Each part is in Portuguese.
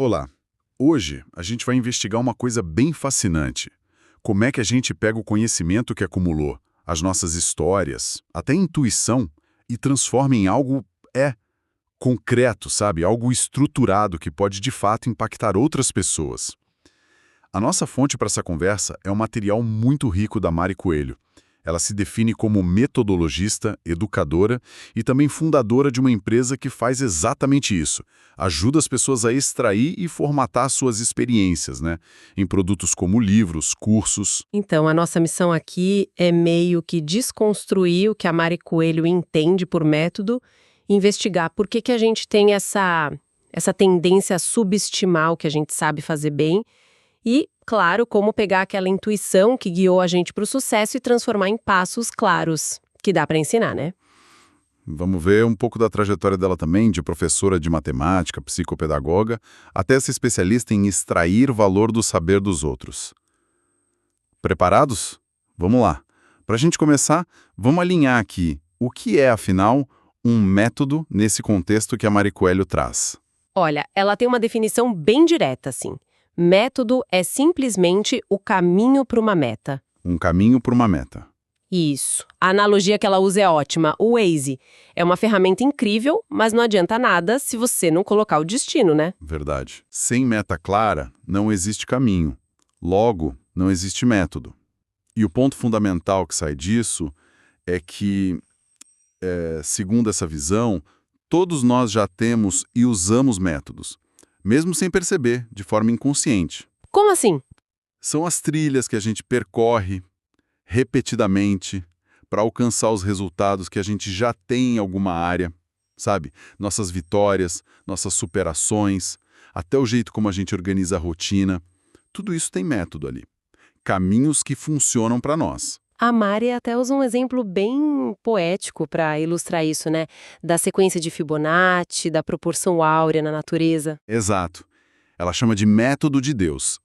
Olá! Hoje a gente vai investigar uma coisa bem fascinante. Como é que a gente pega o conhecimento que acumulou, as nossas histórias, até intuição, e transforma em algo, concreto, sabe? Algo estruturado que pode de fato impactar outras pessoas. A nossa fonte para essa conversa é um material muito rico da Mari Coelho. Ela se define como metodologista, educadora e também fundadora de uma empresa que faz exatamente isso. Ajuda as pessoas a extrair e formatar suas experiências, né? Em produtos como livros, cursos. Então, a nossa missão aqui é meio que desconstruir o que a Mari Coelho entende por método e investigar por que a gente tem essa tendência a subestimar o que a gente sabe fazer bem e, claro, como pegar aquela intuição que guiou a gente para o sucesso e transformar em passos claros, que dá para ensinar, né? Vamos ver um pouco da trajetória dela também, de professora de matemática, psicopedagoga, até ser especialista em extrair valor do saber dos outros. Preparados? Vamos lá. Para a gente começar, vamos alinhar aqui o que é, afinal, um método nesse contexto que a Mari Coelho traz. Olha, ela tem uma definição bem direta, assim. Método é simplesmente o caminho para uma meta. Um caminho para uma meta. Isso. A analogia que ela usa é ótima. O Waze é uma ferramenta incrível, mas não adianta nada se você não colocar o destino, né? Verdade. Sem meta clara, não existe caminho. Logo, não existe método. E o ponto fundamental que sai disso é que, segundo essa visão, todos nós já temos e usamos métodos, mesmo sem perceber, de forma inconsciente. Como assim? São as trilhas que a gente percorre repetidamente para alcançar os resultados que a gente já tem em alguma área, sabe? Nossas vitórias, nossas superações, até o jeito como a gente organiza a rotina. Tudo isso tem método ali. Caminhos que funcionam para nós. A Mari até usa um exemplo bem poético para ilustrar isso, né? Da sequência de Fibonacci, da proporção áurea na natureza. Exato. Ela chama de método de Deus.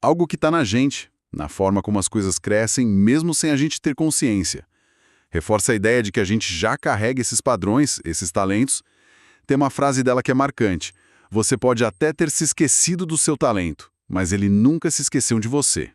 Algo que está na gente, na forma como as coisas crescem, mesmo sem a gente ter consciência. Reforça a ideia de que a gente já carrega esses padrões, esses talentos. Tem uma frase dela que é marcante. Você pode até ter se esquecido do seu talento, mas ele nunca se esqueceu de você.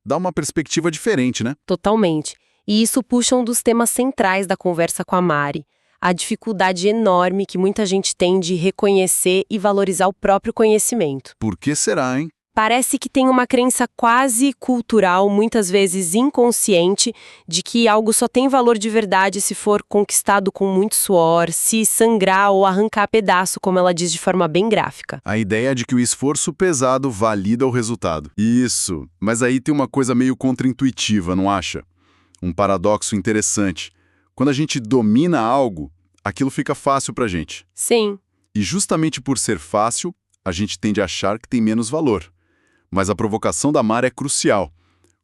Dá uma perspectiva diferente, né? Totalmente. E isso puxa um dos temas centrais da conversa com a Mari. A dificuldade enorme que muita gente tem de reconhecer e valorizar o próprio conhecimento. Por que será, hein? Parece que tem uma crença quase cultural, muitas vezes inconsciente, de que algo só tem valor de verdade se for conquistado com muito suor, se sangrar ou arrancar pedaço, como ela diz de forma bem gráfica. A ideia de que o esforço pesado valida o resultado. Isso, mas aí tem uma coisa meio contraintuitiva, não acha? Um paradoxo interessante. Quando a gente domina algo, aquilo fica fácil pra gente. Sim. E justamente por ser fácil, a gente tende a achar que tem menos valor. Mas a provocação da Mari é crucial.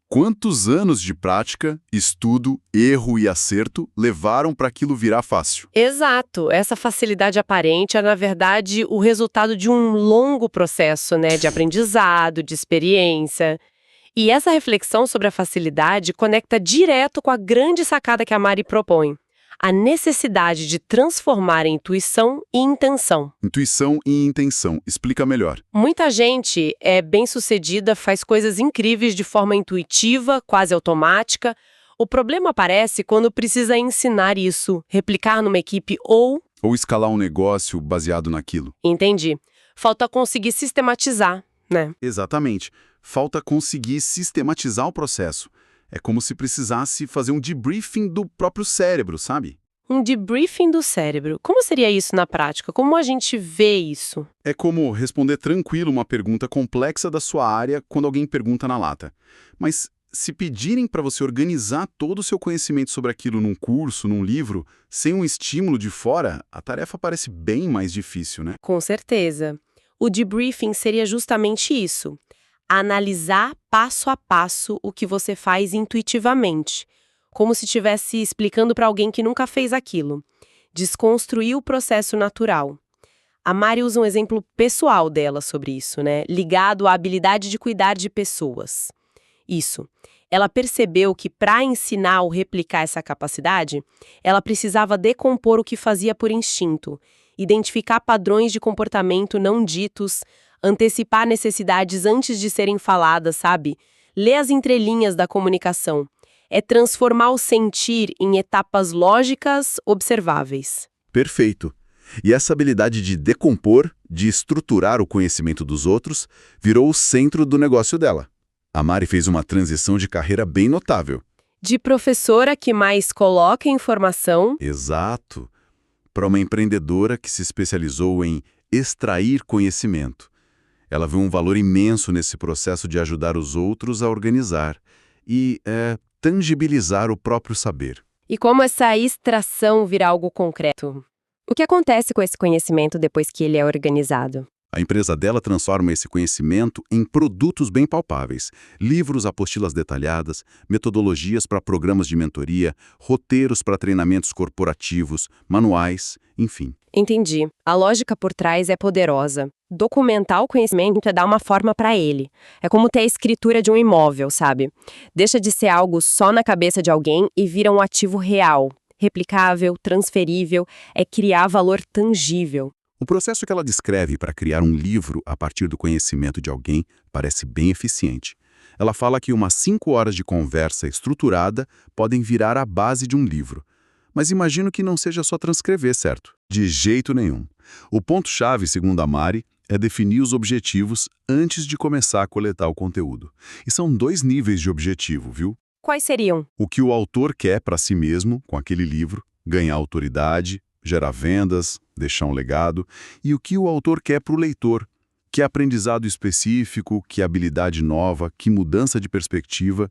Quantos anos de prática, estudo, erro e acerto levaram para aquilo virar fácil? Exato. Essa facilidade aparente é, na verdade, o resultado de um longo processo, né, de aprendizado, de experiência. E essa reflexão sobre a facilidade conecta direto com a grande sacada que a Mari propõe. A necessidade de transformar intuição e intenção. Intuição e intenção. Explica melhor. Muita gente é bem-sucedida, faz coisas incríveis de forma intuitiva, quase automática. O problema aparece quando precisa ensinar isso, replicar numa equipe ou escalar um negócio baseado naquilo. Entendi. Falta conseguir sistematizar, né? Exatamente. Falta conseguir sistematizar o processo. É como se precisasse fazer um debriefing do próprio cérebro, sabe? Um debriefing do cérebro. Como seria isso na prática? Como a gente vê isso? É como responder tranquilo uma pergunta complexa da sua área quando alguém pergunta na lata. Mas se pedirem para você organizar todo o seu conhecimento sobre aquilo num curso, num livro, sem um estímulo de fora, a tarefa parece bem mais difícil, né? Com certeza. O debriefing seria justamente isso. Analisar passo a passo o que você faz intuitivamente, como se estivesse explicando para alguém que nunca fez aquilo. Desconstruir o processo natural. A Mari usa um exemplo pessoal dela sobre isso, né? Ligado à habilidade de cuidar de pessoas. Isso. Ela percebeu que para ensinar ou replicar essa capacidade, ela precisava decompor o que fazia por instinto, identificar padrões de comportamento não ditos, Antecipar necessidades antes de serem faladas, sabe? Ler as entrelinhas da comunicação. É transformar o sentir em etapas lógicas observáveis. Perfeito. E essa habilidade de decompor, de estruturar o conhecimento dos outros, virou o centro do negócio dela. A Mari fez uma transição de carreira bem notável. De professora que mais coloca informação. Exato. Para uma empreendedora que se especializou em extrair conhecimento. Ela viu um valor imenso nesse processo de ajudar os outros a organizar e tangibilizar o próprio saber. E como essa extração vira algo concreto? O que acontece com esse conhecimento depois que ele é organizado? A empresa dela transforma esse conhecimento em produtos bem palpáveis. Livros, apostilas detalhadas, metodologias para programas de mentoria, roteiros para treinamentos corporativos, manuais, enfim. Entendi. A lógica por trás é poderosa. Documentar o conhecimento é dar uma forma para ele. É como ter a escritura de um imóvel, sabe? Deixa de ser algo só na cabeça de alguém e vira um ativo real, replicável, transferível, é criar valor tangível. O processo que ela descreve para criar um livro a partir do conhecimento de alguém parece bem eficiente. Ela fala que umas 5 horas de conversa estruturada podem virar a base de um livro. Mas imagino que não seja só transcrever, certo? De jeito nenhum. O ponto-chave, segundo a Mari, é definir os objetivos antes de começar a coletar o conteúdo. E são 2 níveis de objetivo, viu? Quais seriam? O que o autor quer para si mesmo com aquele livro, ganhar autoridade, gerar vendas, deixar um legado, e o que o autor quer para o leitor, que aprendizado específico, que habilidade nova, que mudança de perspectiva.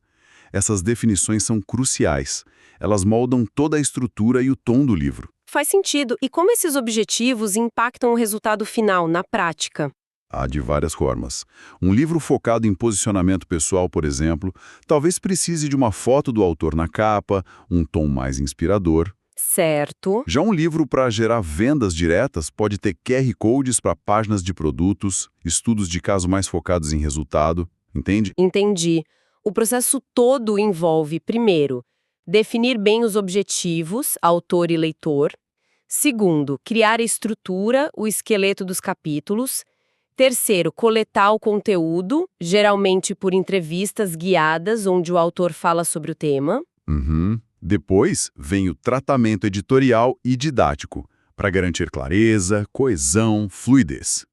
Essas definições são cruciais. Elas moldam toda a estrutura e o tom do livro. Faz sentido. E como esses objetivos impactam o resultado final, na prática? Há de várias formas. Um livro focado em posicionamento pessoal, por exemplo, talvez precise de uma foto do autor na capa, um tom mais inspirador. Certo. Já um livro para gerar vendas diretas pode ter QR Codes para páginas de produtos, estudos de caso mais focados em resultado, entende? Entendi. O processo todo envolve, primeiro, definir bem os objetivos, autor e leitor. Segundo, criar a estrutura, o esqueleto dos capítulos. Terceiro, coletar o conteúdo, geralmente por entrevistas guiadas, onde o autor fala sobre o tema. Depois vem o tratamento editorial e didático, para garantir clareza, coesão, fluidez.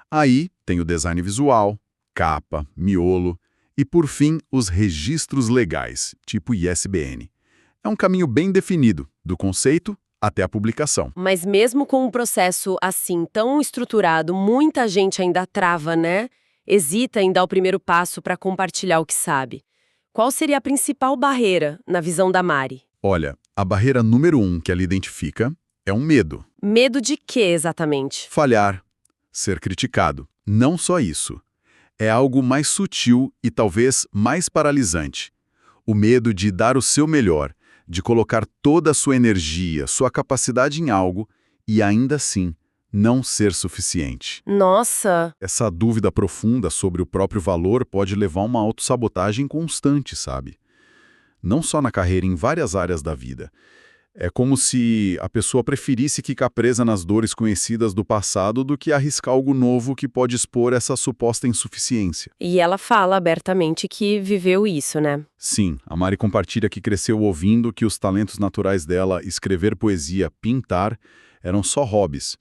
Aí tem o design visual, capa, miolo e, por fim, os registros legais, tipo ISBN. É um caminho bem definido, do conceito até a publicação. Mas mesmo com um processo assim tão estruturado, muita gente ainda trava, né? Hesita em dar o primeiro passo para compartilhar o que sabe. Qual seria a principal barreira, na visão da Mari? Olha, a barreira número 1 que ela identifica é um medo. Medo de quê, exatamente? Falhar, ser criticado. Não só isso. É algo mais sutil e talvez mais paralisante. O medo de dar o seu melhor, de colocar toda a sua energia, sua capacidade em algo e ainda assim não ser suficiente. Nossa! Essa dúvida profunda sobre o próprio valor pode levar a uma autossabotagem constante, sabe? Não só na carreira, em várias áreas da vida. É como se a pessoa preferisse ficar presa nas dores conhecidas do passado do que arriscar algo novo que pode expor essa suposta insuficiência. E ela fala abertamente que viveu isso, né? Sim, a Mari compartilha que cresceu ouvindo que os talentos naturais dela, escrever poesia, pintar, eram só hobbies.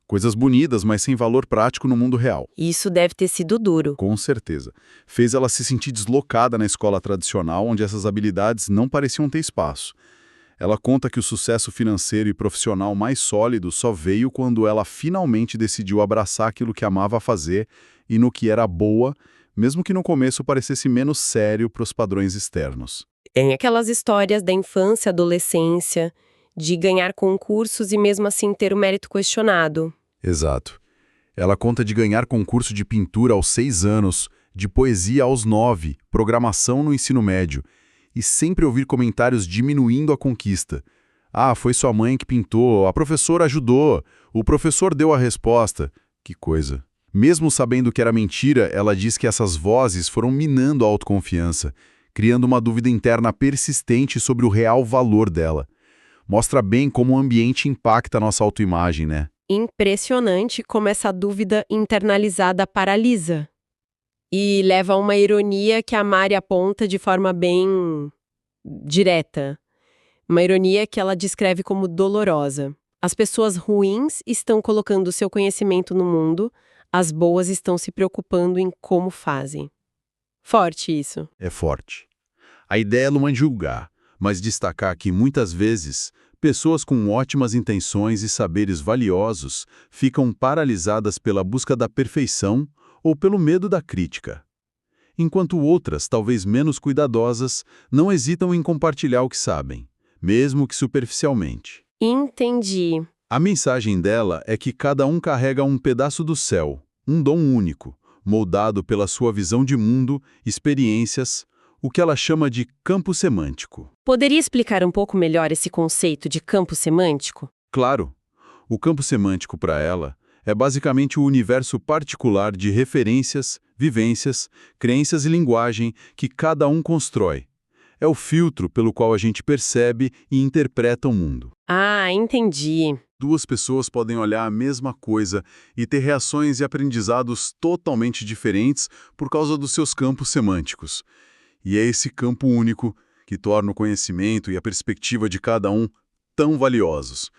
Coisas bonitas, mas sem valor prático no mundo real. Isso deve ter sido duro. Com certeza. Fez ela se sentir deslocada na escola tradicional, onde essas habilidades não pareciam ter espaço. Ela conta que o sucesso financeiro e profissional mais sólido só veio quando ela finalmente decidiu abraçar aquilo que amava fazer e no que era boa, mesmo que no começo parecesse menos sério para os padrões externos. Tem aquelas histórias da infância, adolescência, de ganhar concursos e mesmo assim ter o mérito questionado. Exato. Ela conta de ganhar concurso de pintura aos 6 anos, de poesia aos 9, programação no ensino médio, e sempre ouvir comentários diminuindo a conquista. Ah, foi sua mãe que pintou, a professora ajudou, o professor deu a resposta. Que coisa. Mesmo sabendo que era mentira, ela diz que essas vozes foram minando a autoconfiança, criando uma dúvida interna persistente sobre o real valor dela. Mostra bem como o ambiente impacta a nossa autoimagem, né? Impressionante como essa dúvida internalizada paralisa. E leva a uma ironia que a Mari aponta de forma bem direta. Uma ironia que ela descreve como dolorosa. As pessoas ruins estão colocando seu conhecimento no mundo, as boas estão se preocupando em como fazem. Forte isso. É forte. A ideia não é julgar, mas destacar que, muitas vezes, pessoas com ótimas intenções e saberes valiosos ficam paralisadas pela busca da perfeição ou pelo medo da crítica. Enquanto outras, talvez menos cuidadosas, não hesitam em compartilhar o que sabem, mesmo que superficialmente. Entendi. A mensagem dela é que cada um carrega um pedaço do céu, um dom único, moldado pela sua visão de mundo, experiências, o que ela chama de campo semântico. Poderia explicar um pouco melhor esse conceito de campo semântico? Claro, o campo semântico para ela é basicamente o universo particular de referências, vivências, crenças e linguagem que cada um constrói. É o filtro pelo qual a gente percebe e interpreta o mundo. Ah, entendi. Duas pessoas podem olhar a mesma coisa e ter reações e aprendizados totalmente diferentes por causa dos seus campos semânticos. E é esse campo único que torna o conhecimento e a perspectiva de cada um tão valiosos.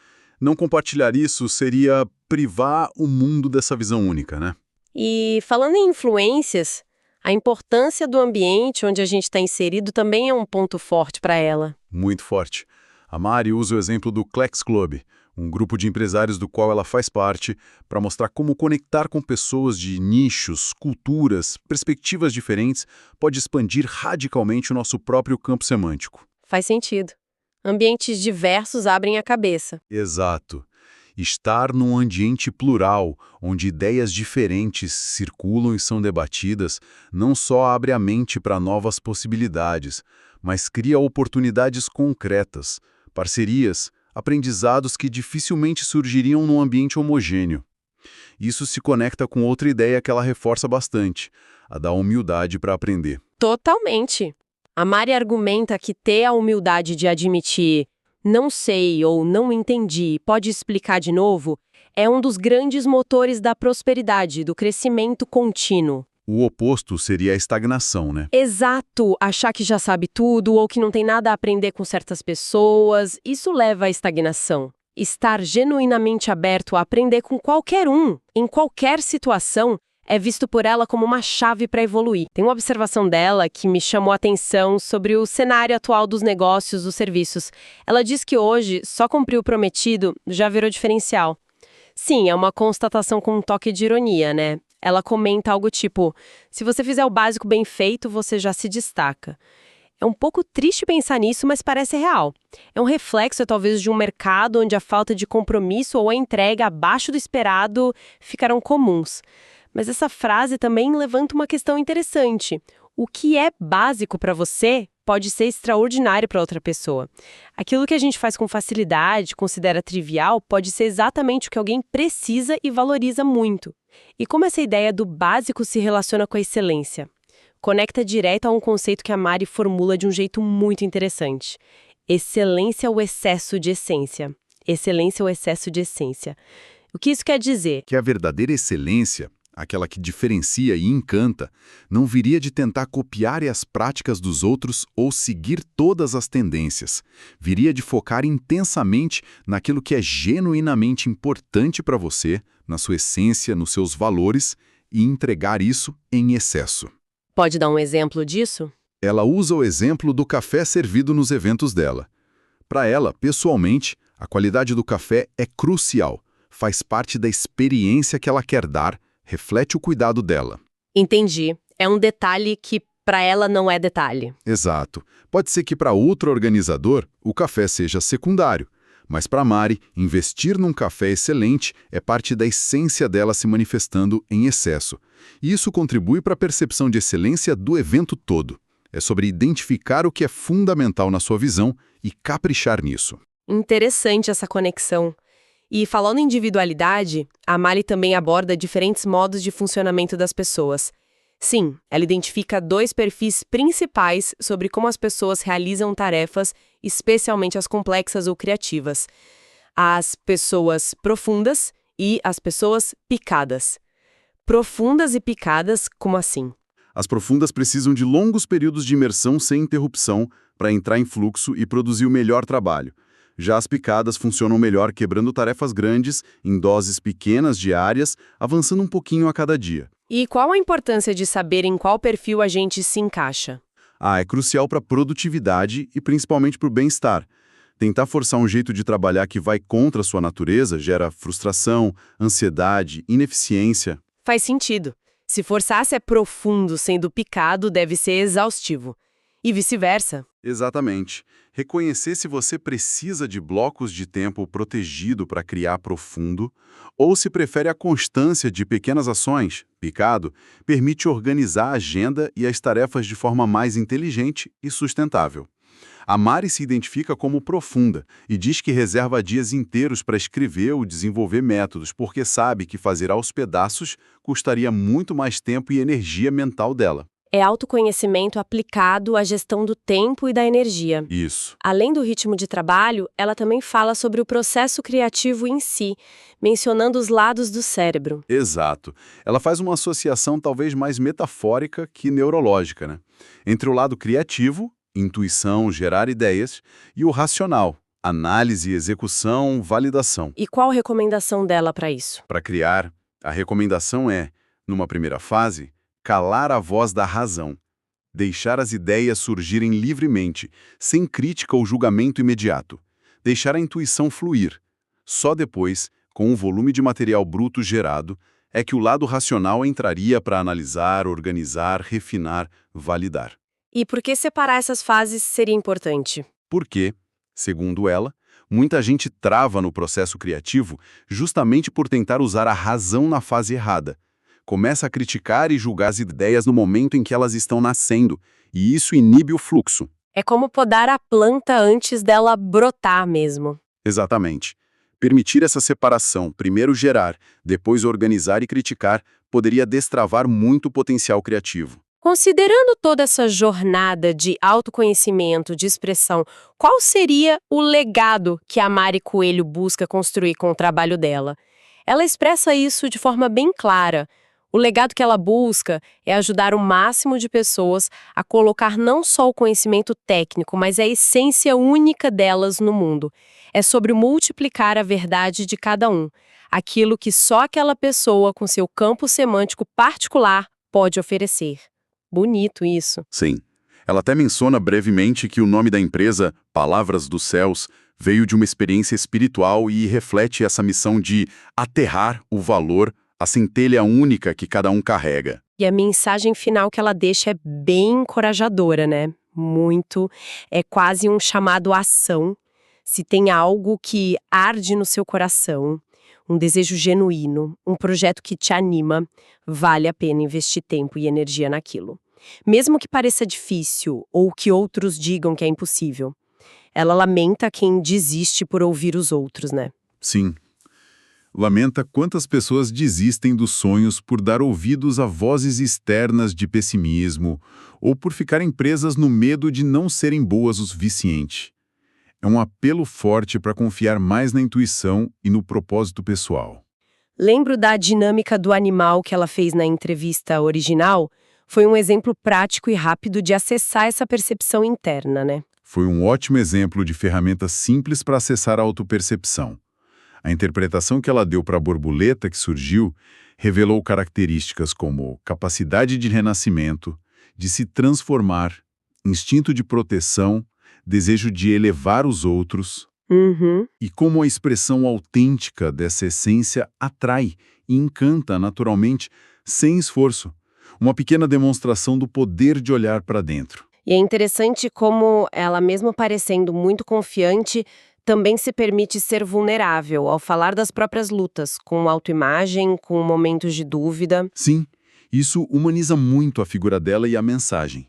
Não compartilhar isso seria privar o mundo dessa visão única, né? E falando em influências, a importância do ambiente onde a gente está inserido também é um ponto forte para ela. Muito forte. A Mari usa o exemplo do Clex Club, um grupo de empresários do qual ela faz parte, para mostrar como conectar com pessoas de nichos, culturas, perspectivas diferentes pode expandir radicalmente o nosso próprio campo semântico. Faz sentido. Ambientes diversos abrem a cabeça. Exato. Estar num ambiente plural, onde ideias diferentes circulam e são debatidas, não só abre a mente para novas possibilidades, mas cria oportunidades concretas, parcerias, aprendizados que dificilmente surgiriam num ambiente homogêneo. Isso se conecta com outra ideia que ela reforça bastante, a da humildade para aprender. Totalmente. A Mari argumenta que ter a humildade de admitir "não sei" ou "não entendi, pode explicar de novo" é um dos grandes motores da prosperidade, do crescimento contínuo. O oposto seria a estagnação, né? Exato, achar que já sabe tudo ou que não tem nada a aprender com certas pessoas, isso leva à estagnação. Estar genuinamente aberto a aprender com qualquer um, em qualquer situação, é visto por ela como uma chave para evoluir. Tem uma observação dela que me chamou a atenção sobre o cenário atual dos negócios, dos serviços. Ela diz que hoje, só cumprir o prometido já virou diferencial. Sim, é uma constatação com um toque de ironia, né? Ela comenta algo tipo: se você fizer o básico bem feito, você já se destaca. É um pouco triste pensar nisso, mas parece real. É um reflexo, talvez, de um mercado onde a falta de compromisso ou a entrega abaixo do esperado ficaram comuns. Mas essa frase também levanta uma questão interessante. O que é básico para você pode ser extraordinário para outra pessoa. Aquilo que a gente faz com facilidade, considera trivial, pode ser exatamente o que alguém precisa e valoriza muito. E como essa ideia do básico se relaciona com a excelência? Conecta direto a um conceito que a Mari formula de um jeito muito interessante. Excelência ou excesso de essência. Excelência ou excesso de essência. O que isso quer dizer? Que a verdadeira excelência, aquela que diferencia e encanta, não viria de tentar copiar as práticas dos outros ou seguir todas as tendências. Viria de focar intensamente naquilo que é genuinamente importante para você, na sua essência, nos seus valores, e entregar isso em excesso. Pode dar um exemplo disso? Ela usa o exemplo do café servido nos eventos dela. Para ela, pessoalmente, a qualidade do café é crucial, faz parte da experiência que ela quer dar, reflete o cuidado dela. Entendi. É um detalhe que para ela não é detalhe. Exato. Pode ser que para outro organizador o café seja secundário, mas para Mari, investir num café excelente é parte da essência dela se manifestando em excesso. E isso contribui para a percepção de excelência do evento todo. É sobre identificar o que é fundamental na sua visão e caprichar nisso. Interessante essa conexão. E falando em individualidade, a Mari também aborda diferentes modos de funcionamento das pessoas. Sim, ela identifica 2 perfis principais sobre como as pessoas realizam tarefas, especialmente as complexas ou criativas. As pessoas profundas e as pessoas picadas. Profundas e picadas, como assim? As profundas precisam de longos períodos de imersão sem interrupção para entrar em fluxo e produzir o melhor trabalho. Já as picadas funcionam melhor quebrando tarefas grandes, em doses pequenas diárias, avançando um pouquinho a cada dia. E qual a importância de saber em qual perfil a gente se encaixa? É crucial para a produtividade e principalmente para o bem-estar. Tentar forçar um jeito de trabalhar que vai contra a sua natureza gera frustração, ansiedade, ineficiência. Faz sentido. Se forçar ser profundo sendo picado, deve ser exaustivo. E vice-versa. Exatamente. Reconhecer se você precisa de blocos de tempo protegido para criar profundo, ou se prefere a constância de pequenas ações, picado, permite organizar a agenda e as tarefas de forma mais inteligente e sustentável. A Mari se identifica como profunda e diz que reserva dias inteiros para escrever ou desenvolver métodos, porque sabe que fazer aos pedaços custaria muito mais tempo e energia mental dela. É autoconhecimento aplicado à gestão do tempo e da energia. Isso. Além do ritmo de trabalho, ela também fala sobre o processo criativo em si, mencionando os lados do cérebro. Exato. Ela faz uma associação talvez mais metafórica que neurológica, né? Entre o lado criativo, intuição, gerar ideias, e o racional, análise, execução, validação. E qual a recomendação dela para isso? Para criar, a recomendação é, numa primeira fase, calar a voz da razão. Deixar as ideias surgirem livremente, sem crítica ou julgamento imediato. Deixar a intuição fluir. Só depois, com um volume de material bruto gerado, é que o lado racional entraria para analisar, organizar, refinar, validar. E por que separar essas fases seria importante? Porque, segundo ela, muita gente trava no processo criativo justamente por tentar usar a razão na fase errada. Começa a criticar e julgar as ideias no momento em que elas estão nascendo, e isso inibe o fluxo. É como podar a planta antes dela brotar mesmo. Exatamente. Permitir essa separação, primeiro gerar, depois organizar e criticar, poderia destravar muito o potencial criativo. Considerando toda essa jornada de autoconhecimento, de expressão, qual seria o legado que a Mari Coelho busca construir com o trabalho dela? Ela expressa isso de forma bem clara. O legado que ela busca é ajudar o máximo de pessoas a colocar não só o conhecimento técnico, mas a essência única delas no mundo. É sobre multiplicar a verdade de cada um, aquilo que só aquela pessoa com seu campo semântico particular pode oferecer. Bonito isso. Sim. Ela até menciona brevemente que o nome da empresa, Palavras dos Céus, veio de uma experiência espiritual e reflete essa missão de aterrar o valor, a centelha única que cada um carrega. E a mensagem final que ela deixa é bem encorajadora, né? Muito. É quase um chamado à ação. Se tem algo que arde no seu coração, um desejo genuíno, um projeto que te anima, vale a pena investir tempo e energia naquilo. Mesmo que pareça difícil ou que outros digam que é impossível. Ela lamenta quem desiste por ouvir os outros, né? Sim. Lamenta quantas pessoas desistem dos sonhos por dar ouvidos a vozes externas de pessimismo ou por ficarem presas no medo de não serem boas o suficiente. É um apelo forte para confiar mais na intuição e no propósito pessoal. Lembro da dinâmica do animal que ela fez na entrevista original. Foi um exemplo prático e rápido de acessar essa percepção interna, né? Foi um ótimo exemplo de ferramenta simples para acessar a autopercepção. A interpretação que ela deu para a borboleta que surgiu revelou características como capacidade de renascimento, de se transformar, instinto de proteção, desejo de elevar os outros, e como a expressão autêntica dessa essência atrai e encanta naturalmente, sem esforço. Uma pequena demonstração do poder de olhar para dentro. E é interessante como ela, mesmo parecendo muito confiante, também se permite ser vulnerável ao falar das próprias lutas, com autoimagem, com momentos de dúvida. Sim, isso humaniza muito a figura dela e a mensagem.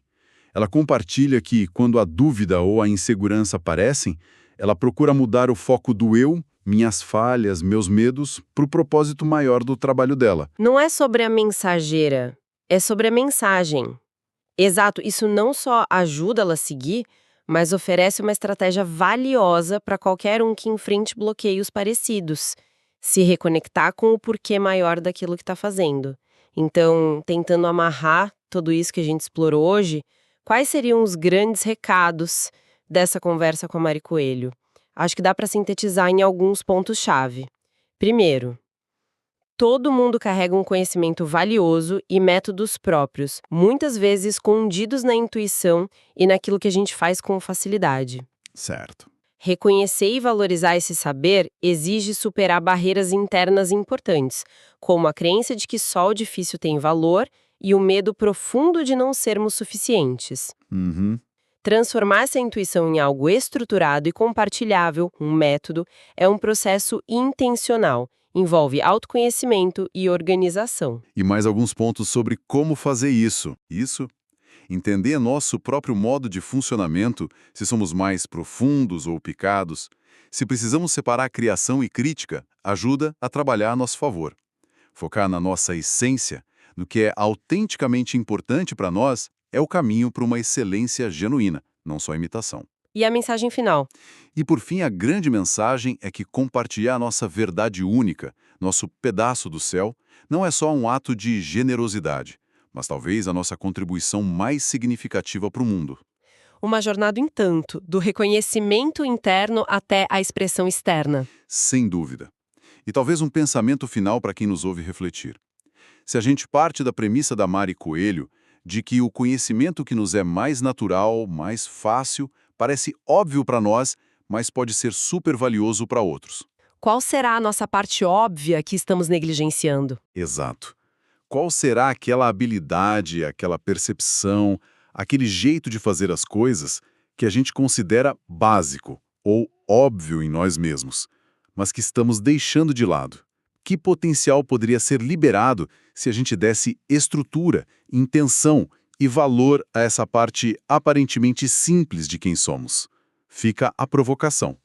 Ela compartilha que, quando a dúvida ou a insegurança aparecem, ela procura mudar o foco do eu, minhas falhas, meus medos, para o propósito maior do trabalho dela. Não é sobre a mensageira, é sobre a mensagem. Exato, isso não só ajuda ela a seguir, mas oferece uma estratégia valiosa para qualquer um que enfrente bloqueios parecidos. Se reconectar com o porquê maior daquilo que está fazendo. Então, tentando amarrar tudo isso que a gente explorou hoje, quais seriam os grandes recados dessa conversa com a Mari Coelho? Acho que dá para sintetizar em alguns pontos-chave. Primeiro, todo mundo carrega um conhecimento valioso e métodos próprios, muitas vezes escondidos na intuição e naquilo que a gente faz com facilidade. Certo. Reconhecer e valorizar esse saber exige superar barreiras internas importantes, como a crença de que só o difícil tem valor e o medo profundo de não sermos suficientes. Uhum. Transformar essa intuição em algo estruturado e compartilhável, um método, é um processo intencional. Envolve autoconhecimento e organização. E mais alguns pontos sobre como fazer isso. Entender nosso próprio modo de funcionamento, se somos mais profundos ou picados. Se precisamos separar criação e crítica, ajuda a trabalhar a nosso favor. Focar na nossa essência, no que é autenticamente importante para nós, é o caminho para uma excelência genuína, não só imitação. E a mensagem final? E por fim, a grande mensagem é que compartilhar nossa verdade única, nosso pedaço do céu, não é só um ato de generosidade, mas talvez a nossa contribuição mais significativa para o mundo. Uma jornada em tanto, do reconhecimento interno até a expressão externa. Sem dúvida. E talvez um pensamento final para quem nos ouve refletir. Se a gente parte da premissa da Mari Coelho, de que o conhecimento que nos é mais natural, mais fácil, parece óbvio para nós, mas pode ser super valioso para outros. Qual será a nossa parte óbvia que estamos negligenciando? Exato. Qual será aquela habilidade, aquela percepção, aquele jeito de fazer as coisas que a gente considera básico ou óbvio em nós mesmos, mas que estamos deixando de lado? Que potencial poderia ser liberado se a gente desse estrutura, intenção e valor a essa parte aparentemente simples de quem somos? Fica a provocação.